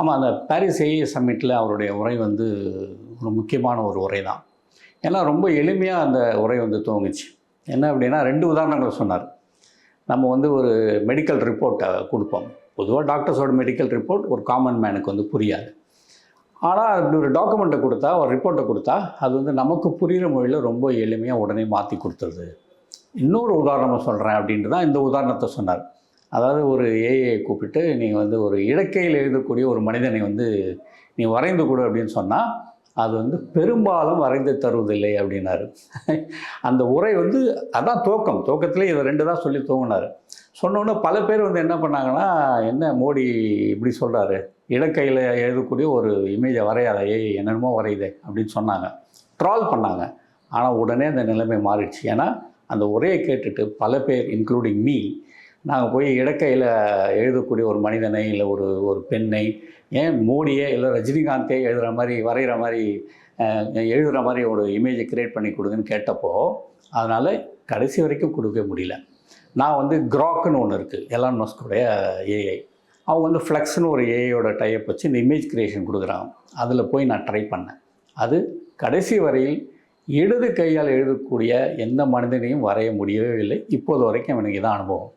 ஆமாம், அந்த Paris AI சம்மிட்டில் அவருடைய உரை வந்து ஒரு முக்கியமான ஒரு உரை தான். ஏன்னா ரொம்ப எளிமையாக அந்த உரை வந்து துவங்குச்சு. என்ன அப்படின்னா 2 உதாரணங்கள் சொன்னார். நம்ம வந்து ஒரு மெடிக்கல் ரிப்போர்ட்டை கொடுப்போம். பொதுவாக டாக்டர்ஸோட மெடிக்கல் ரிப்போர்ட் ஒரு காமன் மேனுக்கு வந்து புரியாது. ஆனால் அப்படி ஒரு டாக்குமெண்ட்டை கொடுத்தா, ஒரு ரிப்போர்ட்டை கொடுத்தா, அது வந்து நமக்கு புரிகிற மொழியில் ரொம்ப எளிமையாக உடனே மாற்றி கொடுத்துருது. இன்னொரு உதாரணமாக சொல்கிறேன் அப்படின்ட்டு தான் இந்த உதாரணத்தை சொன்னார். அதாவது ஒரு ஏஐயை கூப்பிட்டு நீங்கள் வந்து ஒரு இடக்கையில் எழுதக்கூடிய ஒரு மனிதனை வந்து நீ வரைந்து கொடு அப்படின்னு சொன்னால், அது வந்து பெரும்பாலும் வரைந்து தருவதில்லை அப்படின்னாரு. அந்த உரை வந்து அதான் துவக்கத்திலே இதை 2 தான் சொல்லி துவங்கினார். சொன்னோன்னே பல பேர் வந்து என்ன பண்ணாங்கன்னா, என்ன மோடி இப்படி சொல்கிறாரு, இடக்கையில் எழுதக்கூடிய ஒரு இமேஜை வரையாத ஏஐ என்னென்னமோ வரையுது அப்படின்னு சொன்னாங்க. ட்ரால் பண்ணாங்க. ஆனால் உடனே அந்த நிலைமை மாறிடுச்சு. ஏன்னா அந்த உரையை கேட்டுட்டு பல பேர் இன்க்ளூடிங் மீ, நாங்கள் போய் இடக்கையில் எழுதக்கூடிய ஒரு மனிதனை இல்லை ஒரு பெண்ணை, ஏன் மோடியே இல்லை ரஜினிகாந்தே எழுதுகிற மாதிரி வரைகிற மாதிரி எழுதுகிற மாதிரி ஒரு இமேஜை க்ரியேட் பண்ணி கொடுங்கன்னு கேட்டப்போ, அதனால் கடைசி வரைக்கும் கொடுக்க முடியல. நான் வந்து க்ராக்குன்னு ஒன்று இருக்குது, எலான் மஸ்கோடைய ஏஐ. அவங்க வந்து ஃப்ளெக்ஸ்னு ஒரு ஏஐயோட டைப் வச்சு இந்த இமேஜ் க்ரியேஷன் கொடுக்குறாங்க. அதில் போய் நான் ட்ரை பண்ணேன். அது கடைசி வரையில் இடது கையால் எழுதக்கூடிய எந்த மனிதனையும் வரைய முடியவே இல்லை. இப்போது வரைக்கும் எனக்கு இதான் அனுபவம்.